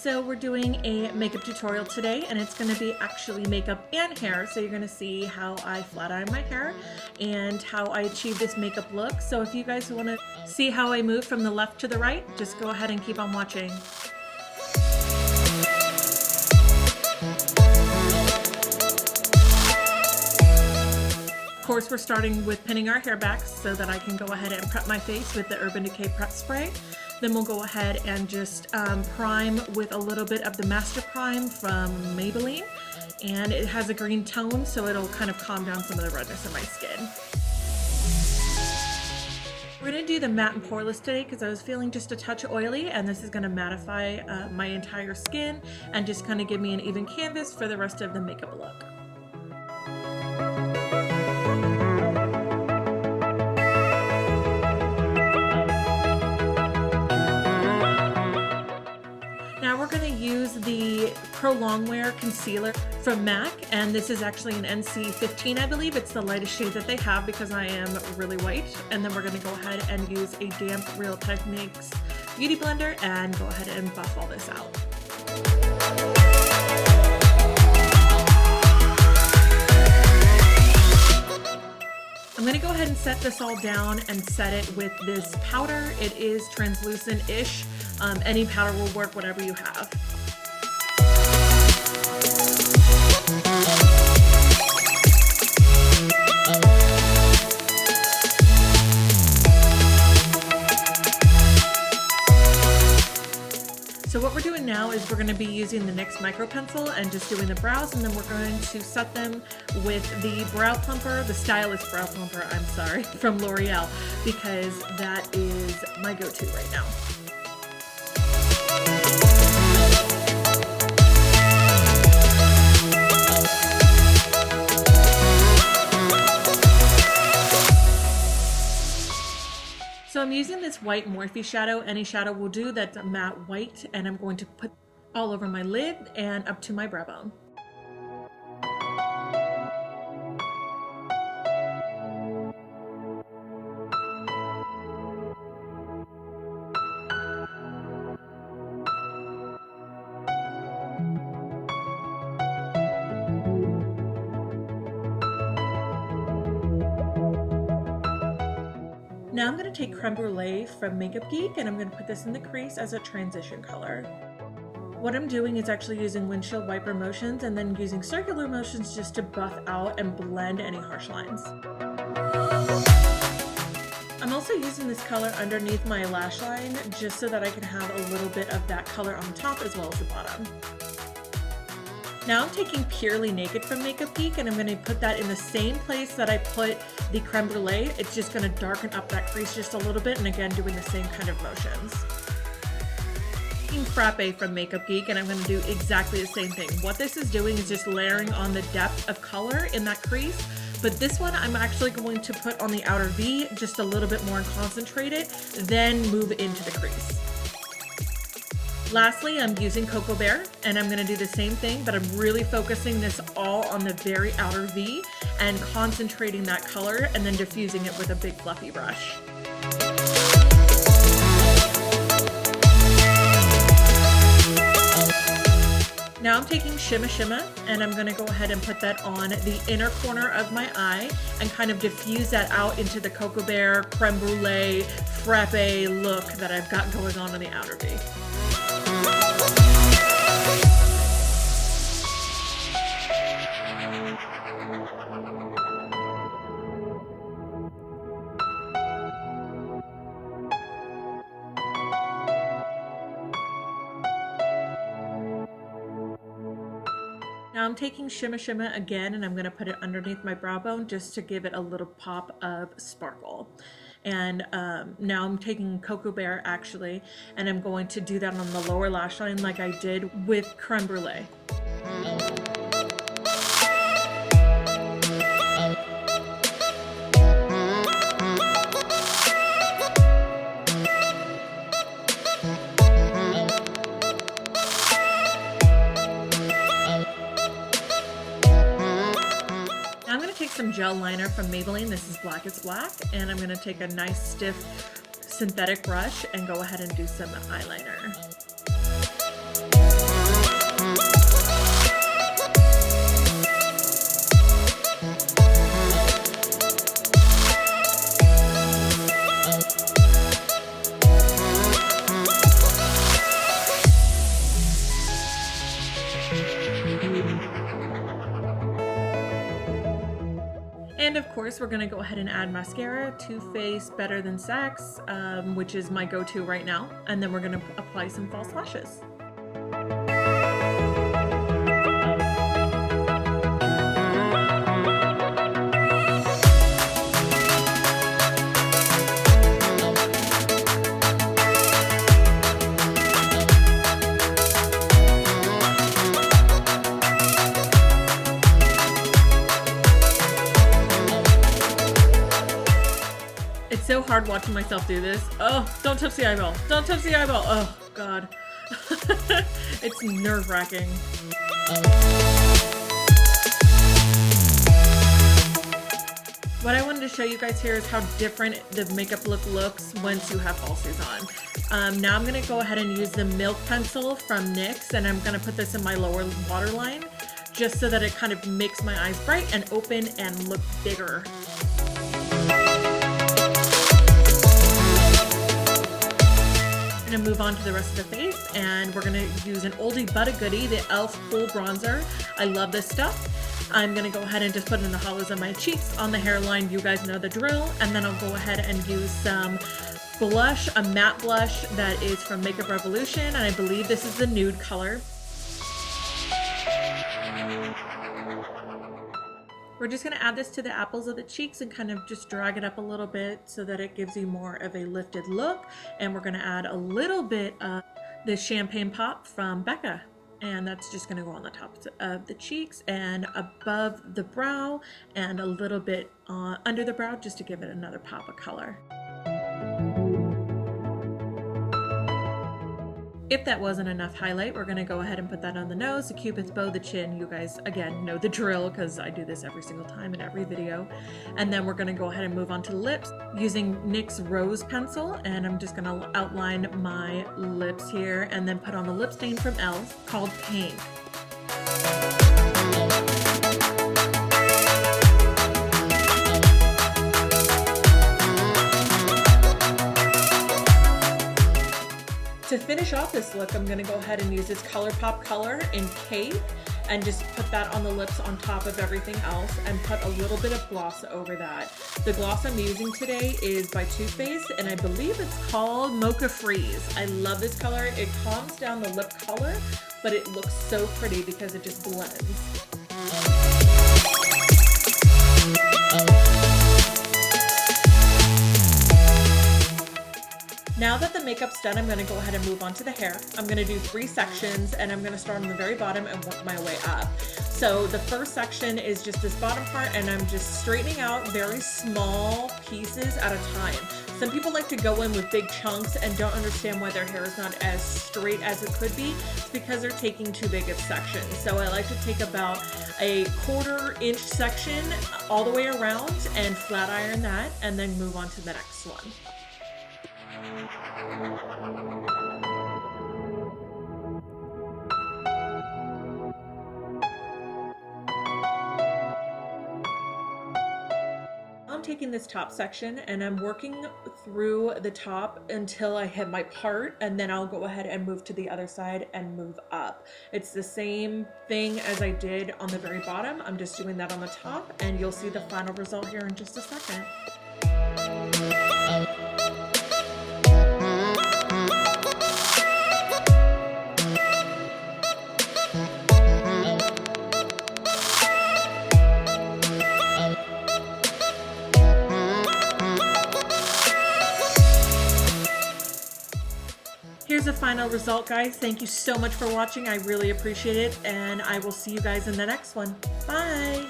so we're doing a makeup tutorial today, and it's going to be actually makeup and hair. So you're going to see how I flat iron my hair and how I achieve this makeup look. So if you guys want to see how I move from the left to the right, just go ahead and keep on watching. Of course, we're starting with pinning our hair back so that I can go ahead and prep my face with the Urban Decay Prep Spray. Then we'll go ahead and just prime with a little bit of the Master Prime from Maybelline. And it has a green tone, so it'll kind of calm down some of the redness in my skin. We're going to do the matte and poreless today because I was feeling just a touch oily, and this is going to mattify my entire skin and just kind of give me an even canvas for the rest of the makeup look. Now we're going to use the Pro Longwear Concealer from MAC, and this is actually an NC15, I believe. It's the lightest shade that they have because I am really white. And then we're going to go ahead and use a damp Real Techniques Beauty Blender and go ahead and buff all this out. I'm going to go ahead and set this all down and set it with this powder. It is translucent-ish. Any powder will work, whatever you have. So what we're doing now is we're going to be using the NYX Micro Pencil and just doing the brows, and then we're going to set them with the Brow Plumper, the Stylish Brow Plumper, I'm sorry, from L'Oreal, because that is my go-to right now. So I'm using this white Morphe shadow. Any shadow will do that's a matte white, and I'm going to put all over my lid and up to my brow bone. Now I'm going to take Creme Brulee from Makeup Geek, and I'm going to put this in the crease as a transition color. What I'm doing is actually using windshield wiper motions and then using circular motions just to buff out and blend any harsh lines. I'm also using this color underneath my lash line just so that I can have a little bit of that color on the top as well as the bottom. Now I'm taking Purely Naked from Makeup Geek, and I'm going to put that in the same place that I put the Creme Brulee. It's just going to darken up that crease just a little bit, and again doing the same kind of motions. Taking Frappe from Makeup Geek, and I'm going to do exactly the same thing. What this is doing is just layering on the depth of color in that crease, but this one I'm actually going to put on the outer V just a little bit more and concentrate it, then move into the crease. Lastly, I'm using Cocoa Bear, and I'm going to do the same thing, but I'm really focusing this all on the very outer V and concentrating that color and then diffusing it with a big fluffy brush. Now I'm taking Shimma Shimma, and I'm going to go ahead and put that on the inner corner of my eye and kind of diffuse that out into the Cocoa Bear, Creme Brulee, Frappe look that I've got going on the outer V. Now I'm taking Shimma Shimma again, and I'm going to put it underneath my brow bone just to give it a little pop of sparkle. And now I'm taking Cocoa Bear actually, and I'm going to do that on the lower lash line like I did with Creme Brulee. Some gel liner from Maybelline. This is Black is Black, and I'm going to take a nice stiff synthetic brush and go ahead and do some eyeliner. And of course, we're gonna go ahead and add mascara, Too Faced Better Than Sex, which is my go-to right now. And then we're gonna apply some false lashes. It's so hard watching myself do this. Oh, don't touch the eyeball. Don't touch the eyeball. Oh, God. It's nerve-wracking. What I wanted to show you guys here is how different the makeup look looks once you have falsies on. Now I'm going to go ahead and use the Milk Pencil from NYX, and I'm going to put this in my lower waterline just so that it kind of makes my eyes bright and open and look bigger. I'm gonna move on to the rest of the face, and we're gonna use an oldie but a goodie, the e.l.f. Full Bronzer. I love this stuff. I'm gonna go ahead and just put it in the hollows of my cheeks, on the hairline. You guys know the drill. And then I'll go ahead and use some blush, a matte blush that is from Makeup Revolution, and I believe this is the nude color. We're just going to add this to the apples of the cheeks and kind of just drag it up a little bit so that it gives you more of a lifted look. And we're going to add a little bit of the Champagne Pop from Becca. And that's just going to go on the top of the cheeks and above the brow and a little bit under the brow just to give it another pop of color. If that wasn't enough highlight, we're gonna go ahead and put that on the nose, the Cupid's bow, the chin. You guys, again, know the drill because I do this every single time in every video. And then we're gonna go ahead and move on to the lips using NYX Rose Pencil. And I'm just gonna outline my lips here and then put on the lip stain from e.l.f. called Pink. To finish off this look, I'm gonna go ahead and use this ColourPop color in Cave and just put that on the lips on top of everything else and put a little bit of gloss over that. The gloss I'm using today is by Too Faced, and I believe it's called Mocha Freeze. I love this color. It calms down the lip color, but it looks so pretty because it just blends. Now that the makeup's done, I'm gonna go ahead and move on to the hair. I'm gonna do 3 sections, and I'm gonna start on the very bottom and work my way up. So the first section is just this bottom part, and I'm just straightening out very small pieces at a time. Some people like to go in with big chunks and don't understand why their hair is not as straight as it could be. It's because they're taking too big of sections. So I like to take about a 1/4 inch section all the way around and flat iron that, and then move on to the next one. I'm taking this top section and I'm working through the top until I hit my part, and then I'll go ahead and move to the other side and move up. It's the same thing as I did on the very bottom. I'm just doing that on the top, and you'll see the final result here in just a second. Here's the final result, guys. Thank you so much for watching. I really appreciate it, and I will see you guys in the next one. Bye!